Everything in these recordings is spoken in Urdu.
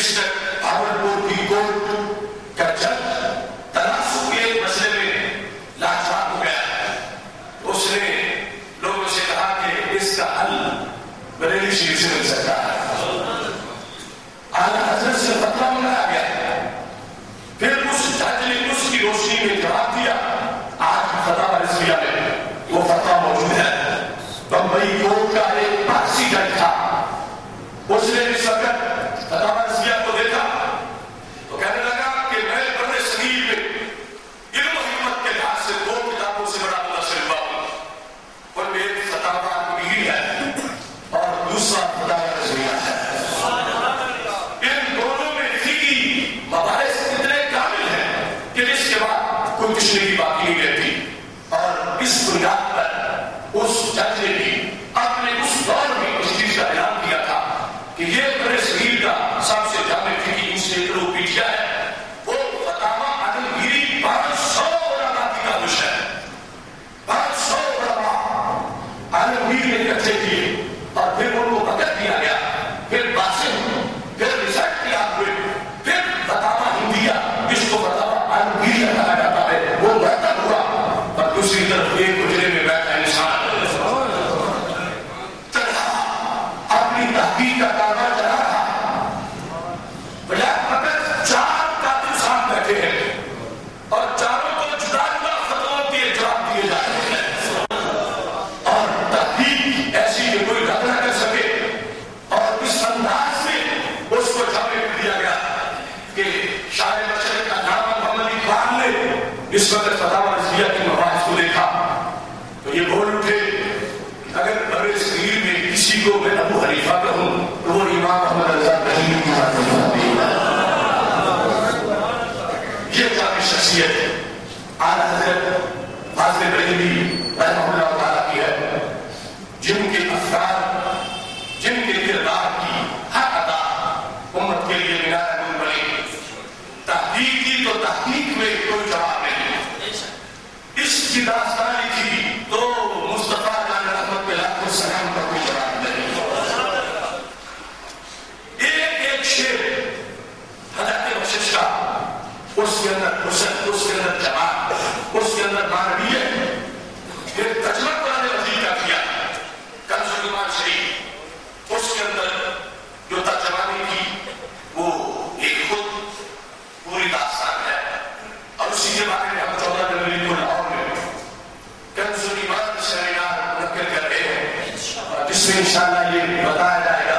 مسٹر بھاگلپور کی کورٹ کا جج تناسب کے مسئلے میں لاجواب ہو گیا. اس نے لوگوں سے کہا کہ اس کا حل بریلی شریف سے مل سکتا ہے. اعلیٰ حضرت سے فتویٰ منگایا گیا. پھر اس جج نے اس کی روشنی میں جواب دیا. آج فتویٰ رضویہ میں وہ فتویٰ موجود ہے. بمبئی کورٹ کا ایک پارسی جج تھا. اس نے اس وقت فتویٰ رضویہ کو دیکھا تو کہنے لگا کہ میں بڑے صغیر میں علم و حکمت کے لحاظ سے 2 کتابوں سے بڑا متاثر ہوا ہوں. ان میں ایک فتاویٰ کبیر ہے اور دوسرا فتویٰ رضویہ ہے. ان دونوں میں فقہی مباحث اتنے کامل ہیں کہ اس کے بعد کوئی پچھنے کی باقی نہیں رہتی. اور اس بنیاد پر اس جج نے بھی اپنے اس دور میں اس چیز کا اعلان کیا تھا کہ یہ بڑے صغیر کا سب سے جامع فقہی انسائکلوپیڈیا ہے. وہ فتاویٰ عالمگیری 500 علماء کی کاوش ہے. 500 علماء عالمگیر نے اکٹھے کیے اور پھر ان کو وقت دیا گیا. پھر باسم پھر ریسرچ کیا ہوئے پھر فتاویٰ ہندیہ جس کو فتاویٰ عالمگیریہ کہا جاتا ہے وہ بہتر ہوا. اور دوسری طرف ایک حجرے میں بیٹھا انسان اپنی تحقیق کا کاروبار چلا رہا. بجائے فقط 4 قاتل ساتھ بیٹھے ہیں اور چاروں کو جدا جدا فتووں کے جواب دیے جا رہے ہیں. اور تحقیق ایسی کہ کوئی رد نہ کر سکے. اور اس انداز میں اس کو جامع کر دیا گیا کہ شاہ مشرق کا نام محمد اقبال نے اس وقت فتاویٰ رضویہ کے مباحث کو دیکھا تو یہ بول اٹھے اگر بڑے صغیر میں کسی کو میں ابو حنیفہ کہوں تو وہ امام احمد رضا رحیمی کی بات نہیں. یہ جامع شخصیت اعلیٰ حضرت فاضل بریلوی رحمہ اللہ تعالیٰ کی ہے جن کے افکار جن کے کردار کی ہر ادا امت کے لیے مینار نور بنے. تحقیق کی تو تحقیق میں کوئی جواب نہیں. اس کی داستان لکھی تو مصطفیٰ جان رحمت پہ لاکھ السلام کا کوئی جواب نہیں. ایک ایک شعر حضرت بخشش کا اس کے اندر حسن اس کے اندر جمال اس کے اندر معنویت. پھر ترجمہ قرآن مجید کا کیا کنز الایمان شریف. اس کے اندر جو ترجمانی کی وہ ایک خود پوری داستان ہے. اور اسی کے بارے میں ہم 14 جنوری کو لاہور میں کنز الایمان سیمینار منعقد کر رہے ہیں جس میں انشاءاللہ یہ بتایا جائے گا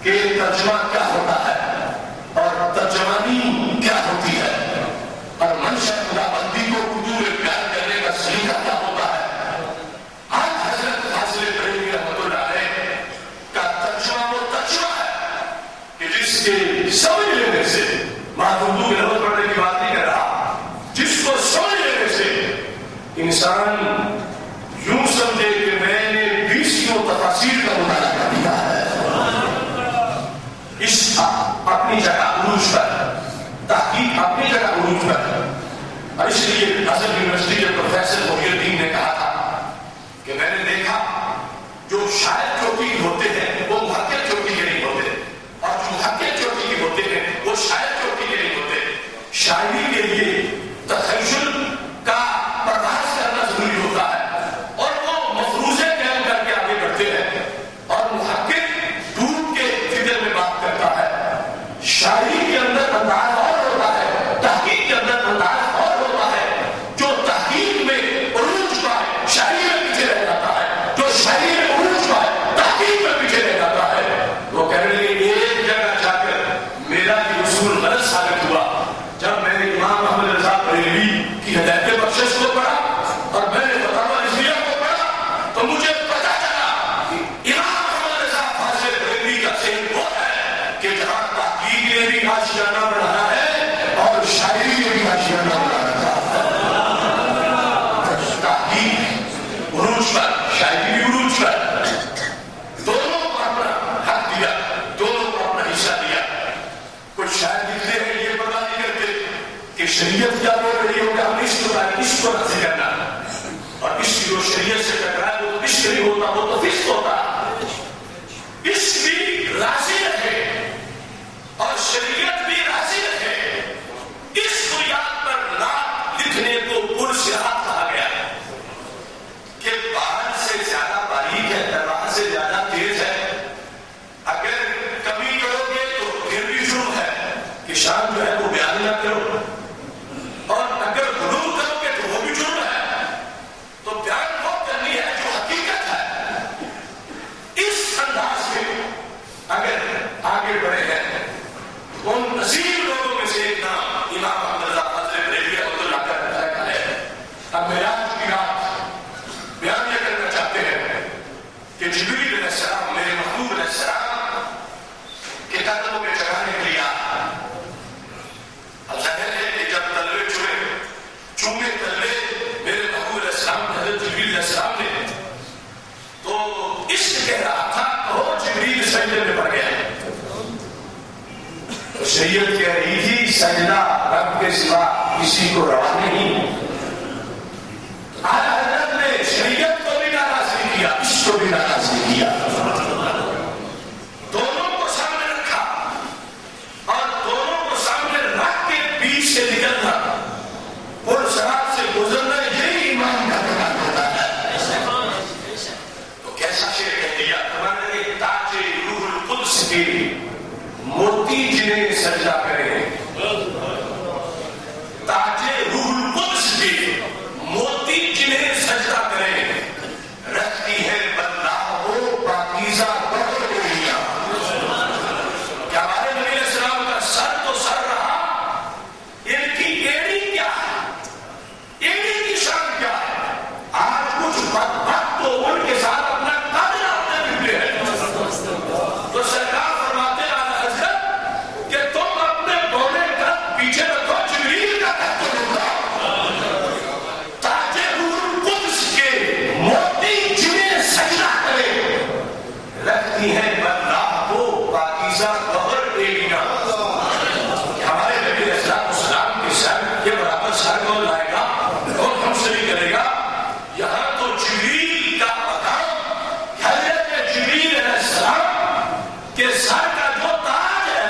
کہ ترجمہ کیا ہوتا ہے اور ترجمانی کیا ہوتی ہے اور منشا خدابندی کو اردو میں بیان کرنے کا سلیقہ کیا ہوتا ہے. آج حضرت فاضل بریلوی رحمۃ اللہ علیہ کا ترجمہ وہ ترجمہ ہے کہ جس کے سمجھ لینے سے میں اردو میں لفظ پڑھنے کی بات نہیں کر رہا. جس کو سمجھ لینے سے انسان یوں سمجھے کہ میں نے 20 تفاسیر کا مطالعہ کر دیا ہے. اس اپنی جگہ عروج پر تحقیق اپنی جگہ عروج پر. اور اس لیے ازہر یونیورسٹی کے پروفیسر محی الدین نے کہا تھا کہ میں نے دیکھا جو شاعر چوٹی ہوتے ہیں وہ محقق چوٹی کے نہیں ہوتے اور جو محقق چوٹی کے ہوتے ہیں وہ شاعر چوٹی کے نہیں ہوتے. شاعری کے لیے تخیل کا پرداز کرنا ضروری ہوتا ہے اور وہ مفروضے قائم کر کے آگے بڑھتے ہیں اور محقق ڈوب کے فکر میں بات کرتا ہے. شاعری کے اندر انداز اور ہوتا ہے تحقیق کے اندر انداز اور ہوتا ہے. جو تحقیق میں عروج پائے شاعری میں پیچھے رہ جاتا ہے. جو شاعری میں عروج پائے تحقیق میں پیچھے رہ جاتا ہے. وہ کہنے لگے ایک جگہ جا کر میرا یہ اصول غلط ثابت ہوا جب میں نے امام محمد رضا بریلوی کی ہدایت بخشش کو پڑھا اور میں نے فتاویٰ رضویہ کو پڑھا تو مجھے پتا چلا کہ امام محمد رضا فاضل بریلوی کا ذہن وہ ہے کہ جہاں تحقیق نے بھی آشیانہ بڑھانا ہے اور شاعری نے بھی آشیانہ بڑھانا ہے. تحقیق عروج پر شاعری بھی عروج پر دونوں کو اپنا حق دیا دونوں کو اپنا حصہ دیا. کچھ شاعر لکھتے ہیں یہ پتا نہیں کرتے کہ شریعت کیا بول رہی ہو کہ ہم اس کو نفی کرنا اور اس کی جو شریعت سے ٹکرائے وہ عشق نہیں ہوتا وہ تو فسق ہوتا. اس بھی راضی رکھے اور شریعت بھی راضی رہے. اس بنیاد پر نعت لکھنے کو پرسرات کہا گیا کہ بال سے زیادہ باریک ہے، تلوار سے زیادہ تیز ہے. اگر کمی کرو گے تو پھر بھی جرم ہے کہ شان جو ہے وہ بیان نہ کرو، اور اگر غلو کرو گے تو وہ بھی جرم ہے. تو بیان وہ کرنی ہے جو حقیقت ہے. اس انداز میں اگر آگے بڑھے ہیں ان عظیم لوگوں میں سے ایک نام امام احمد رضا فاضل بریلوی رحمۃ اللہ کا ہے. اب معراج کی رات بیان یہ کرنا چاہتے ہیں کہ جبریل علیہ السلام میرے محبوب علیہ السلام کے قدموں میں چڑھانے کے لیے آیا. اب ظاہر ہے کہ جب تلوے چومے تلوے میرے محبوب علیہ السلام حضرت جبریل علیہ السلام نے تو عشق کہہ رہا تھا کہو جبریل سجدے میں پڑ گیا. شریعت کہہ رہی تھی سجدہ رب کے سوا کسی کو روا نہیں. اعلیٰ حضرت نے شریعت کو بھی ناراض نہیں کیا، اس کو بھی ناراض نہیں کیا. دونوں کو سامنے رکھا اور دونوں کو سامنے رکھ کے بیچ سے نکلنا اور سرات سے گزرنا یہی ایمان کا کمال ہوتا ہے. تو کیسا شعر کہہ دیا تمہارے تاج روح القدس کے موتی جنہیں سجدہ کرے. تاج روح القدس کے موتی جنہیں سجدہ کرے رکھتی ہے بندہ وہ پاکیزہ بہر دنیا. کیا ہمارے نبی علیہ السلام کا سر تو سر رہا، ان کی ایڑی کیا ہے، ایڑی کی شان کیا ہے. آج کچھ بدبخت تو ان کے ساتھ اپنا قد لاتے پھرتے ہیں. تو سرکار فرماتے ہیں کہ تم اپنے بولے کا پیچھے رکھو جبریل کا تحت ہوگا. تاج روح القدس کے موتی جنہیں سجدہ کرے رکھتی ہے بدلاہ کو پاکیزہ بہر ایڑیاں. ہمارے نبی علیہ السلام کے سر کے برابر سر کو لائے گا اور ہم سے بھی کرے گا. یہاں تو جبریل کا مقام حضرت جبریل علیہ السلام کے سر کا جو تاج ہے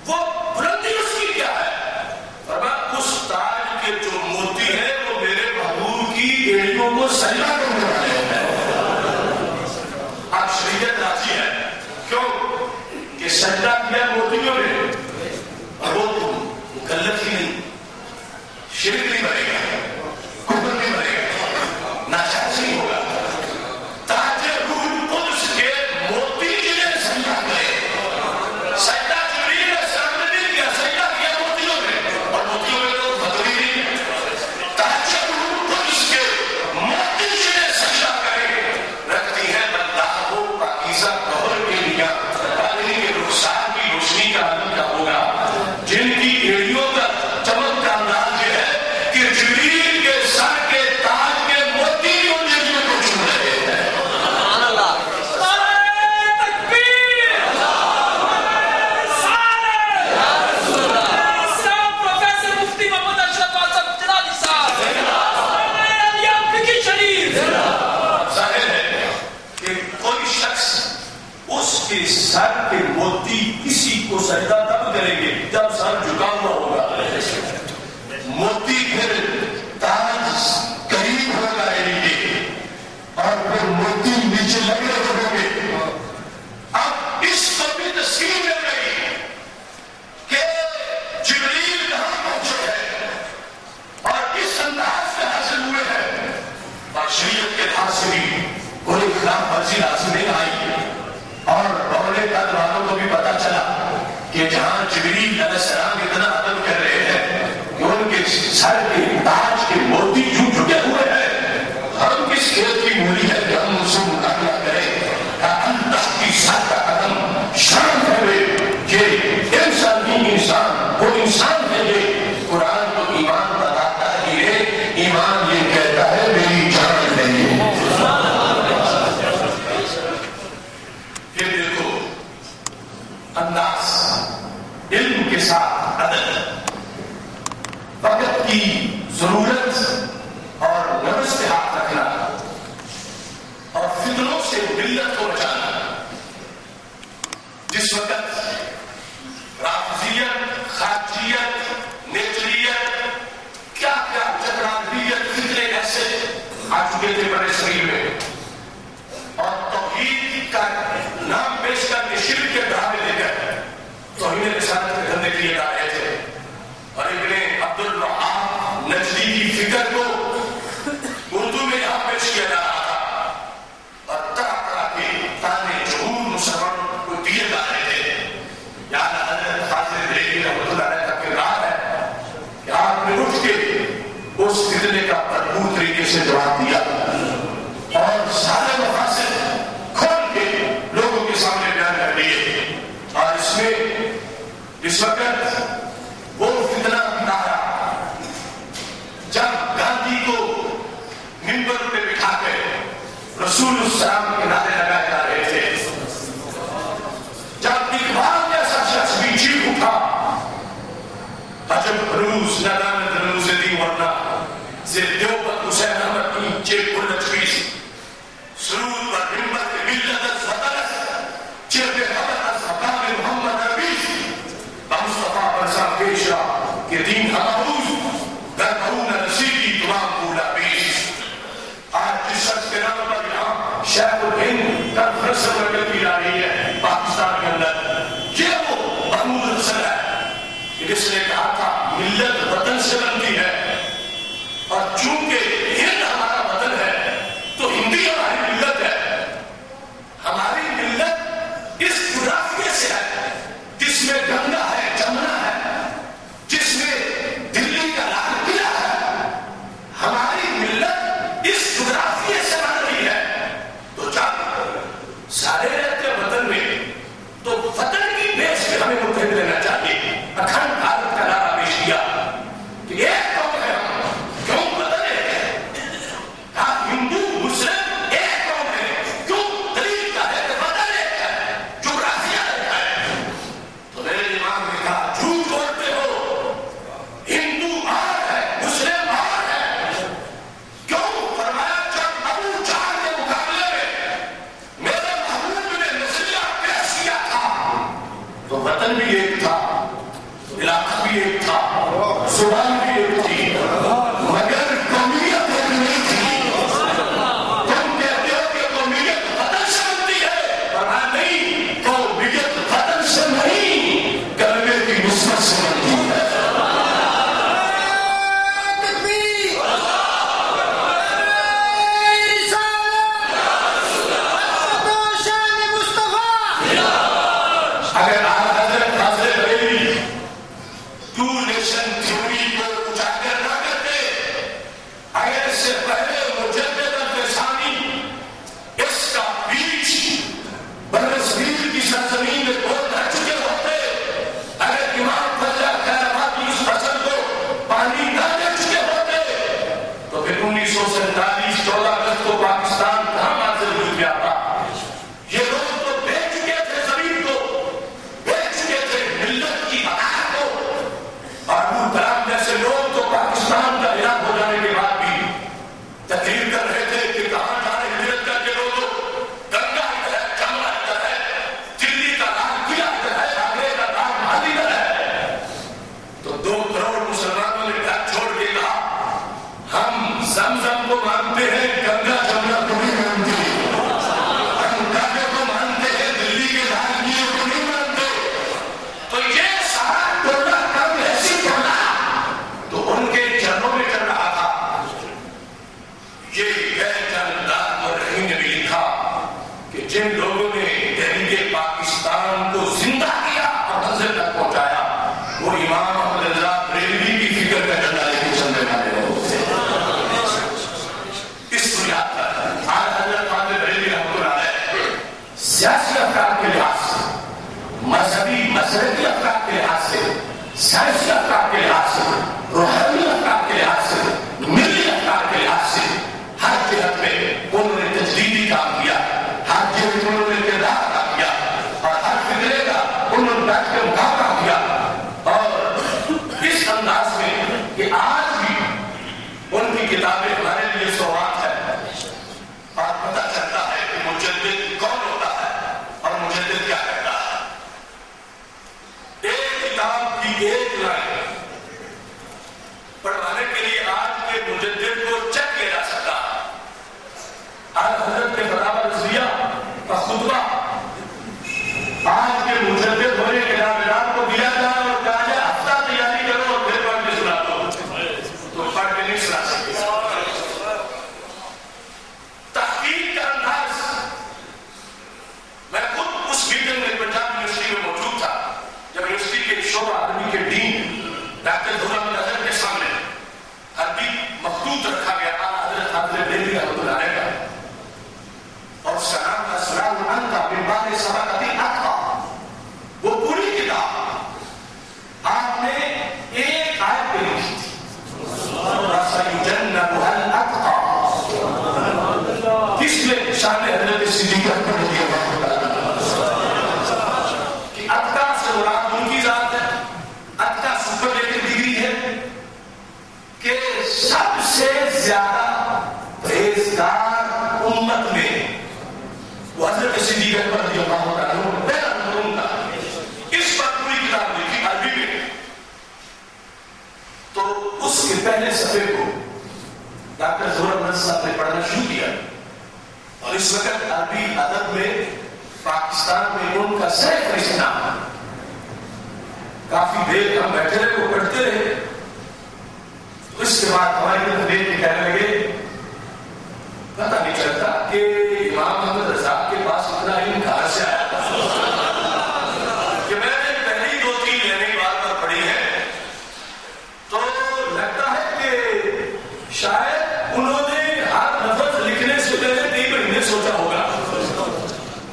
وہ بلندی اس کی کیا ہے. فرمایا اس تاج کے جو موتی ہے وہ میرے محبوب کی ایڑیوں کو سجدہ کرنے والے ہیں. اب شریعت راضی ہے کیوں کہ سجدہ کیا موتیوں نے اور وہ مکلف ہی نہیں. شرک نہیں بنے گا، کفر نہیں بنے گا، ناجائز نہیں ہوگا. تاج روح القدس کے موتی جنہیں سجدہ کرے. سجدہ جبریل علیہ السلام نے نہیں کیا، سجدہ کیا موتیوں نے، اور موتیوں میں تو بدلی نہیں. تاج روح القدس کے موتی جنہیں سجدہ کرے رکھتی ہے بندہ کو پاکیزہ بہر کے لیے. پانی کے رخسار کی روشنی کا عالم کیا ہوگا جن کی ایڑیوں کا چمک کا انداز یہ ہے کہ جبریل کے سر کے تاج کے موتی ان ایڑیوں کو چھو رہے ہیں. کے سر کے موتی کسی کو سجدہ تب کریں گے جب سر جھکا ہوا ہوگا. موتی پھر تاج قریب ہوگا ایڑی کے اور پھر موتی نیچے لگے ہوں گے. اب اس کو بھی تصویر مل گئی کہ جبریل کہاں پہنچے ہیں اور کس انداز سے حاصل ہوئے ہیں. اور شریعت کے لحاظ سے بھی کوئی خلاف ورزی حاصل نہیں آئی. اور بولے قد والوں کو بھی پتا چلا کہ جہاں جبریل علیہ السلام اتنا ادب کر رہے ہیں کہ ان کے سر کے تاج کے موتی جھک جھکے ہوئے ہیں. ہم کس کھیل کی مولی ہے کہ ہم ان سے مقابلہ کریں. اللہ کی سر کا قدم شان ہے کہ انسان بھی انسان وہ انسان ہے. یہ قرآن تو ایمان بتاتا ہے، ایمان یہ کہتا ہے میری جان ہے. انداز علم کے ساتھ ادب، وقت کی ضرورت اور نفس پہ ہاتھ رکھنا اور فتنوں سے ملت کو بچانا. جس وقت لیے گا رہے تھے اور ابن عبد الوہاب نجدی کی فکر کو اردو میں یہاں پیش کیا جا رہا تھا اور طرح طرح کے تانے جمہور مسلمانوں کو دیے جا رہے تھے. یہاں حضرت حاضر بریلوی رحمۃ اللہ علیہ کا کردار ہے کہ آپ نے اٹھ کے اس فتنے کا بھرپور طریقے سے جواب دیا اور سارے مفاسد کھول کے لوگوں کے سامنے بیان کر دیے. اور اس میں اس وقت وہ فتنہ آیا جب گاندھی کو منبر پہ بٹھا کے رسول السلام کے نعرے لگائے جا رہے تھے. جب اقبال جیسا شخص بھی چیخ اٹھا عجب روز ندامت روز دی ورنہ زیر دیوبند حسین احمد کی چیک بلت پیس سرود پر منبر کے ملت از وطنس چیب حبت از حقام محمد عربیس بمصطفیٰ برسا پیشا کہ دین حمدوز در بھون رسیدی تمام پولا بیس. آج جس شخص کے نام پر یہاں شیخ الہند کانفرنس مرکز کی جا رہی ہے پاکستان کے اندر یہ وہ محمود حسن ہے جس نے کہا تھا ملت وطن سے بنتی ہے اور چونکہ ہند ہمارا وطن ہے تو ہندی ہماری ملت ہے. ہماری ملت اس جغرافیے سے ہے جس میں گنگا ہے جمنا ہے جس میں دلی کا لال قلعہ ہے. ہماری ملت اس جغرافیے سے بن رہی ہے. تو جب سارے رہتے وطن میں تو وطن کی بیس پہ ہمیں متحد رہنا چاہیے. اکھنڈ بھارت کا نعرہ پیش کیا کہ ایک قوم ہے ہم کیوں بدلے ہاں ہندو مسلم ایک قوم ہے کیوں دلیل کا ہے بدل ایک ہے جغرافیہ ایک ہے. تو میرے امام نے کہا جھوٹ بولتے ہو ہندو اور ہے مسلم اور ہے. کیوں فرمایا جب ابو جہل کے مقابلے میں میرے محبوب نے نظریہ پیش کیا تھا تو وطن بھی ایک تھا علاقہ بھی ایک تھا زبان بھی ایک تھی مگر قومیت ایک نہیں تھی. تم کہتے ہو کہ قومیت وطن سے بنتی ہے اور نہیں قومیت وطن سے نہیں کلمے کی نسبت سے بنتی ہے. اگر حضرت حاضر بریلوی ٹو نیشن تھیوری کو اجاگر نہ کرتے اگر اس سے پہلے مجدد الفسانی اس کا بیچ برصغیر کی سرزمین میں بول رہ چکے ہوتے اگر امام فضل خیر آباد کی اس فصل کو پانی نہ دے چکے ہوتے تو پھر 1947 14 اگست کو پاکستان کہاں منظر ہو گیا تھا. یہ لوگ تو بیچ چکے تھے زمین کو بیچ چکے تھے ملت کی بقا کو. اور ابو کلام جیسے لوگ تو پاکستان کا علاق ہو جانے کے بعد بھی تقریر کر رہے تھے کہ کہاں جا رہے ہجرت کر کے لوگوں گنگا ادھر ہے جمنا ادھر ہے دلی کا لال قلعہ ادھر ہے آگرے کا تاج محل ادھر ہے. تو 2 کروڑ مسلمانوں نے گھر چھوڑ کے کہا ہم زمزم کو مانتے ہیں گنگا جمنا کو نہیں مانتے. ہم کعبے کو مانتے ہیں دلی کے لال قلعے کو نہیں مانتے. تو یہ سارا ٹولہ کم ایسی ٹولہ تو ان کے چرنوں میں کر رہا تھا. یہ جاندار مرحیم نے بھی لکھا کہ جن لوگوں نے تحریک پاکستان کو زندہ کیا اور منزل تک پہنچایا وہ امام احمد رضا بریلوی کی فکر کا ڈنڈا لے کے چلنے والے لوگ تھے. اس بنیاد پر آج حضرت حاضر بریلوی رحمۃ اللہ علیہ سیاسی افکار کے لحاظ سے مذہبی مسلکی افکار کے لحاظ سے سائنسی افکار کے لحاظ سے روحانی افکار کے لحاظ سے ملی افکار کے لحاظ سے ہر جہت میں انہوں نے تجدیدی کام کیا. ہر جہت میں انہوں نے کردار ادا کیا اور ہر فکرے کا انہوں نے بیٹھ کے مقابلہ کیا. اور اس انداز میں کہ آج بھی ان کی کتابیں ہمارے لیے سوغات ہے اور پتہ چلتا ہے کہ مجدد کون ہوتا ہے اور مجدد کیا کہتا ہے. ایک کتاب کی ایک لائن پڑھوانے کے لیے آج کے مجدد کو چیک کیا جا سکتا ہے. آج حضرت کے فتاوی رضویہ کا خطبہ آج کے مجدد ہونے کے نام کو دیا جائے اور کہا جائے ڈاکٹر دھورا منتظر کے سامنے عربی مخطوط رکھا گیا حضرت حاضر دہلوی رحمۃ اللہ علیہ کا، اور اس کا نام تھا سراج الانقا من بعد سبقت الاتقا۔ وہ پوری کتاب آپ نے ایک آیت پہ لکھی تھی، وَسَيُجَنَّبُهَا الْأَتْقَى۔ کس میں؟ شان حضرت صدیق اکبر رضی اللہ عنہ کہ اتقا سے مراد ان کی ذات ہے۔ اتقا سپرلیٹو ڈگری ہے کہ سب سے زیادہ پرہیزگار امت میں وہ حضرت صدیق اکبر رضی اللہ عنہ پہلا نمبر ان کا۔ اس پر پوری کتاب لکھی عربی میں۔ تو اس کے پہلے صفحے کو ڈاکٹر ظہور احمد صاحب نے پڑھنا شروع کیا، اور اس وقت عربی ادب میں پاکستان میں ان کا سر فہرست نام۔ کافی دیر ہم بیٹھے رہے، وہ پڑھتے رہے۔ اس کے بعد ہماری طرف دیکھ کے کہنے لگے پتہ نہیں چلتا کہ امام محمد رضا کے پاس اتنا علم کہاں سے آیا تھا کہ میں نے پہلی 2-3 لینی بات پر پڑھی ہے، تو لگتا ہے کہ شاید انہوں نے ہر لفظ لکھنے سے پہلے 3 مہینے سوچا ہوگا۔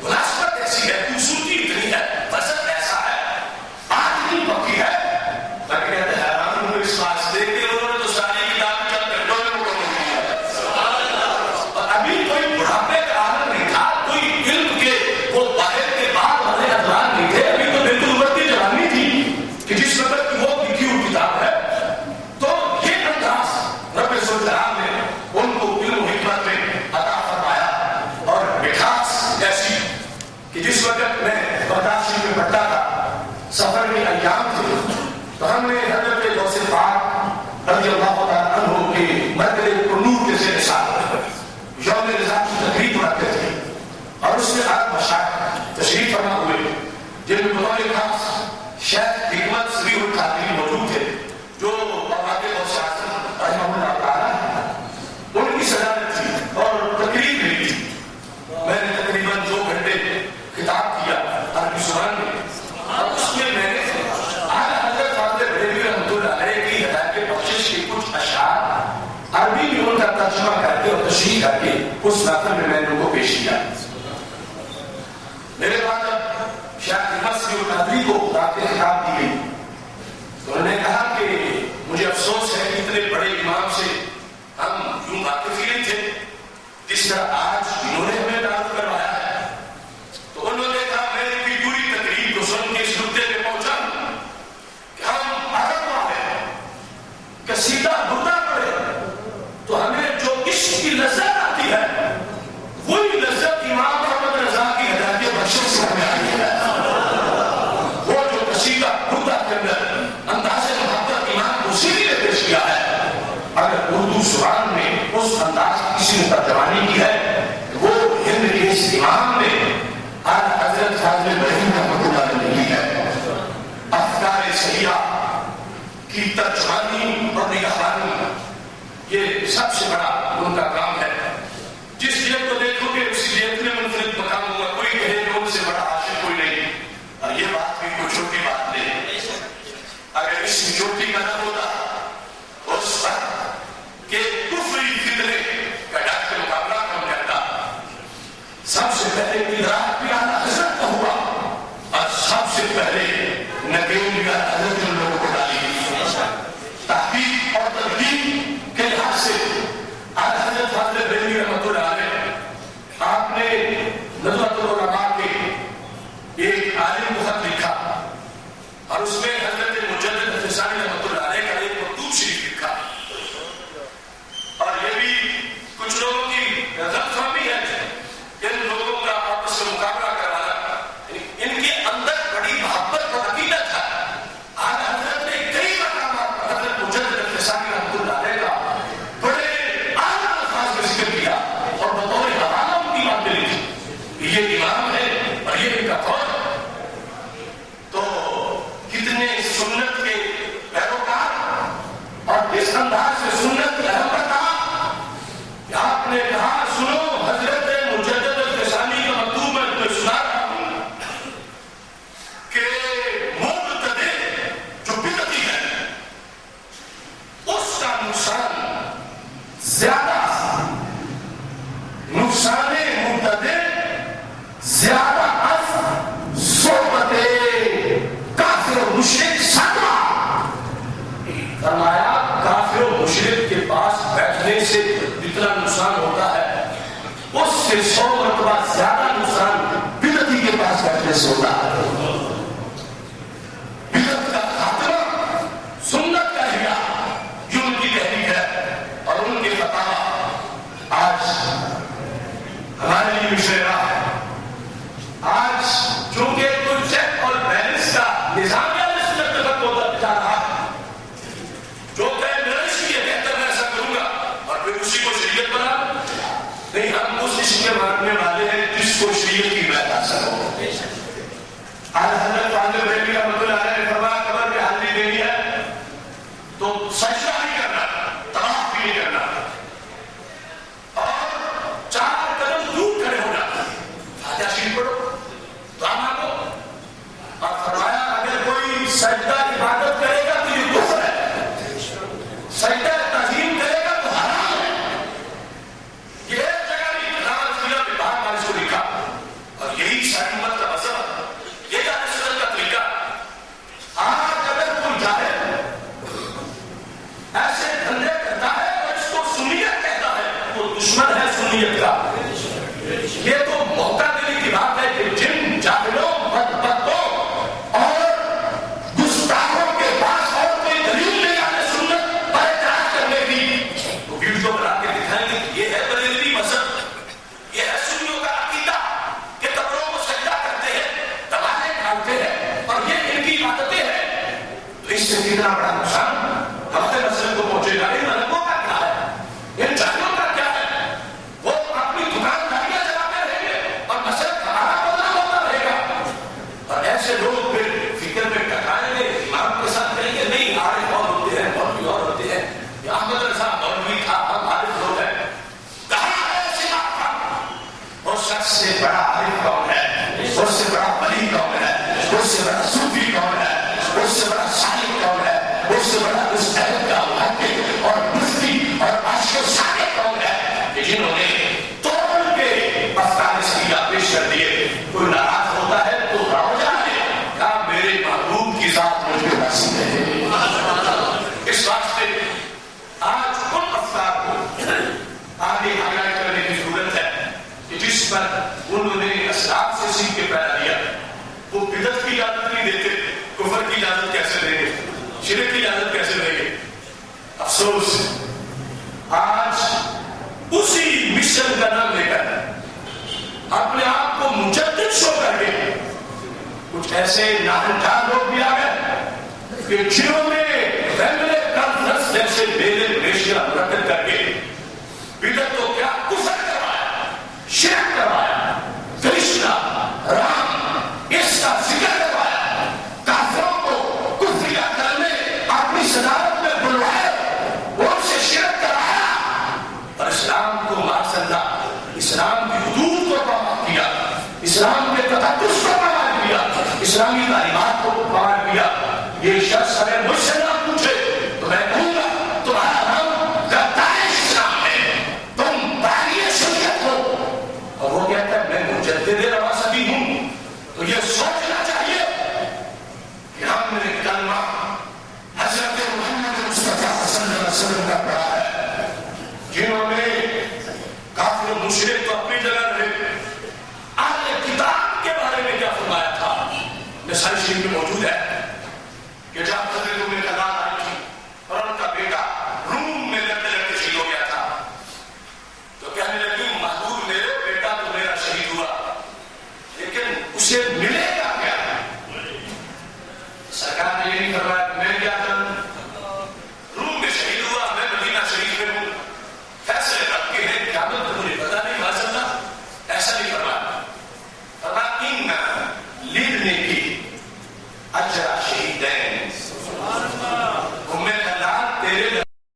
مناسبت ایسی ہے، خوبصورتی اتنی ہے، وزن ایسا ہے، بات اتنی پکی ہے، میں کہتے ہیں حیران ہوں اس واسطے کہ انہوں نے تو ساری کتاب چند گھنٹوں میں مکمل کیا ہے، اور ابھی کوئی بڑھاپے کا عالم نہیں تھا، کوئی علم کے وہ باہر کے بعد والے ادوار نہیں تھے، ابھی تو بالکل ابھرتی جوانی تھی کہ جس وقت کی وہ لکھی ہوئی کتاب ہے۔ تو یہ انداز رب ذوالجلال نے ان کو علم و حکمت میں عطا فرمایا، اور مٹھاس ایسی کہ جس وقت میں بغداد شریف میں پڑھتا تھا، سفر کے ایام تھے، تو ہم نے حضرت غوث پاک رضی اللہ تعالیٰ عنہ کے مرکز نور کے زیر ساتھ یوم رضا کی تقریب پڑھتے تھے، اور اس میں آپ مشاہد تشریف فرما ہوئے جن میں بطور خاص شیخ حکمت سریح القادری موجود تھے، جو بابا کے غوث اعظم رحمہ اللہ تعالیٰ ان کی صدارت تھی اور تقریب ملی تھی۔ میں نے تقریباً 2 گھنٹے خطاب کیا عربی زبان میں، اور اس میں میں نے اعلیٰ حضرت حاضر دہلوی رحمۃ اللہ علیہ کی ہدایت بخشش کے کچھ اشعار عربی میں ان کا ترجمہ کر کے اور تشریح کر کے اس محفل میں میں نے ان کو پیش کیا۔ میرے بعد جب شیخ حکمت سریح القادری کو دعوت خطاب دی گئی تو انہوں نے کہا کہ مجھے افسوس ہے کہ اتنے بڑے امام سے ہم یوں واقف ہی نہیں تھے جس طرح آج انہوں نے ہمیں دعوت کروایا ہے۔ تو انہوں نے کہا میں نے بھی پوری تقریب کو سن کے اس نقطے پہ پہنچا کہ ہم عرب والے قصیدہ بردہ پڑھے تو ہمیں جو عشق کی لذت آتی ہے وہی لذت امام محمد رضا کی ہدایت بخشش سے ہمیں آئی ہے۔ وہ جو قصیدہ بردہ کے اندر انداز محبت امام کو اسی لیے پیش کیا ہے، اگر اردو زبان میں اس انداز کی کسی نے ترجمانی کی ہے وہ ہند کے اس امام نے حضرت حاضر ابراہیم رحمۃ اللہ علیہ نے کی ہے۔ افکار سیاح کی ترجمانی اور نگہبانی یہ سب سے بڑا ان کا کام ہے۔ جس جیت کو دیکھو گے اسی جیت میں منفرد مقام ہوگا، کوئی کہے کہ ان سے بڑا عاشق کوئی نہیں، اور یہ بات بھی کوئی چھوٹی بات نہیں۔ اگر اس میں چھوٹی کا نہ ہوتا اس وقت کہ کفری فتنے کا ڈٹ کے مقابلہ کون کرتا۔ سب سے پہلے ادراک بھی اعلیٰ حضرت کا ہوا، اور سب سے پہلے نقیل بھی اعلیٰ حضرت نے لوگوں کو ڈالی۔ تحقیق اور تدقیق کے لحاظ سے اعلیٰ حضرت حاضر دہلوی رحمۃ اللہ علیہ آپ نے نظرت العلماء کے ایک عالم کو خط لکھا، اور اس میں حضرت مجدد حفصانی رحمۃ اللہ علیہ کا ایک مکتوب شریف لکھا، اور یہ بھی کچھ لوگوں کی غلط فہمی ہے ان لوگوں کا آپس سے مقابلہ کروانا، ان کے اندر بڑی محبت اور عقیدت ہے۔ اعلیٰ حضرت نے کئی مقامات پر حضرت مجدد حفصانی رحمۃ اللہ علیہ کا بڑے اعلیٰ الفاظ میں ذکر کیا اور بطور حوالہ ان کی باتیں لکھی، یہ امام ہے اور یہ ان کا قول۔ تو کتنے سنت کے پیرو مشرک ساتواں فرمایا کافر و مشرک کے پاس بیٹھنے سے جتنا نقصان ہوتا ہے اس سے 100 مرتبہ زیادہ نقصان بدعتی کے پاس بیٹھنے سے ہوتا ہے. بدعت کا خاتمہ سنت کا احیا یہ ان کی تحریک ہے اور ان کے فتاوی آج ہمارے لیے مشورہ ہے. آج چونکہ کوئی چیک اور بیلنس کا نظام ہوتا جا رہا ہے جو کہ میرا اس لیے بہتر میں ایسا کروں گا اور پھر اسی کو شریعت بنا نہیں. ہم اس عشق کے ماننے والے ہیں جس کو شریعت کی بات حاصل ہو. آج حضرت فاضل بریلوی رحمۃ اللہ علیہ نے فرمایا قبر پہ حاضری دینی ہے تو سجدہ نہیں کرنا, طواف بھی نہیں کرنا اور 4 قدم دور کھڑے ہونا, فاتحہ شریف پڑھو, دعا مانگو. اور فرمایا اگر کوئی سجدہ عبادت کرے گا تو یہ کفر ہے, سجدہ تعظیم کرے گا تو حرام ہے. یہ ایک جگہ بھی باہر اس کو لکھا اور یہی ساری امت کا مذہب ہے, یہ اہل سنت کا طریقہ. آج اگر کوئی جاہل ایسے دھندے کرتا ہے اور اس کو سنیت کہتا ہے وہ دشمن ہے سنیت کا. یہ تو موقع دینے کی بات ہے کہ جن جاہلوں بدبختوں اور گستاخوں کے پاس اور کوئی دلیل نہیں اہل سنت پر اعتراض کرنے کی وہ ویڈیو بنا کے دکھائیں گے کہ یہ ہے بریلوی مذہب, یہ ہے سنیوں کا عقیدہ کہ قبروں کو سجدہ کرتے ہیں, تماچے کھاتے ہیں اور یہ ان کی عبادتیں ہیں. تو اس سے کتنا بڑا نقصان ہمارے مسئلے کو پہنچے گا. ان ملکوں کا کیا ہے, ان جاہلوں کا کیا ہے؟ وہ اپنی دکانداریاں چلاتے رہیں گے اور مسئلہ ہمارا بدلا ہوتا رہے گا. اور ایسے لوگ پھر فکر میں ٹکرائیں گے, امام کے ساتھ کہیں گے نہیں عارف اور ہوتے ہیں مولوی اور ہوتے ہیں, یہ احمد رضا مولوی تھا ہم عارف لوگ ہیں. کہاں ہے ایسی بات تھا؟ اس شخص سے بڑا عارف کون ہے, اس سے بڑا ولی کون ہے, اس سے بڑا صوفی کون ہے, اس سے بڑا صالح کون ہے, اس سے بڑا مستحب کا محقق اور مفتی اور عاشق صالح کون ہے کہ جنہوں نے توڑ کے افکار سیدھا پیش کر دیے. کوئی ناراض ہوتا ہے تو رو جائے کیا میرے محبوب کی ذات مجھے نصیب ہے. اس واسطے آج ان افکار کو آگے ہائی لائٹ کرنے کی ضرورت ہے کہ جس پر انہوں نے اسلاف سے سیکھ کے پیدا دیا. وہ بدعت کی اجازت نہیں دیتے, کفر کی اجازت کیسے دیں گے, شرک کی اجازت کیسے دیں گے. افسوس آج اسی مشن کا نام لے کر اپنے آپ کو مجدد شو کر کے کچھ ایسے ناہنجار لوگ بھی آ گئے کہ جنہوں نے فیملی کانفرنس جیسے میلے میشیاں منعقد کر کے بدعت کو کیا کفر کروایا, شرک کروایا, کرشنا رام اس کا ذکر کروایا, کافروں کو کفریہ کرنے اپنی صدارت میں بلوایا, ان سے شرک کرایا اور اسلام کو معاذاللہ اسلام کی حدود کو پامال کیا, اسلام کے تقدس کو پامال کیا, اسلامی تعلیمات کو پامال کیا. یہ شخص اگر مجھ سے نہ پوچھے تو میں کہوں گا تمہارا نام غدار اسلام ہے, تم باغی شریعت ہو. اور وہ کہتا ہے میں مجدد نواسبی ہوں. تو یہ سوچنا چاہیے کہ ہم نے کلمہ حضرت محمد مصطفیٰ صلی اللہ علیہ وسلم کا پڑھا ہے. جنہوں نے کافر و مشرک تو اپنی جگہ رہے, اہل کتاب کے بارے میں کیا فرمایا تھا نسائی شریف میں موجود ہے.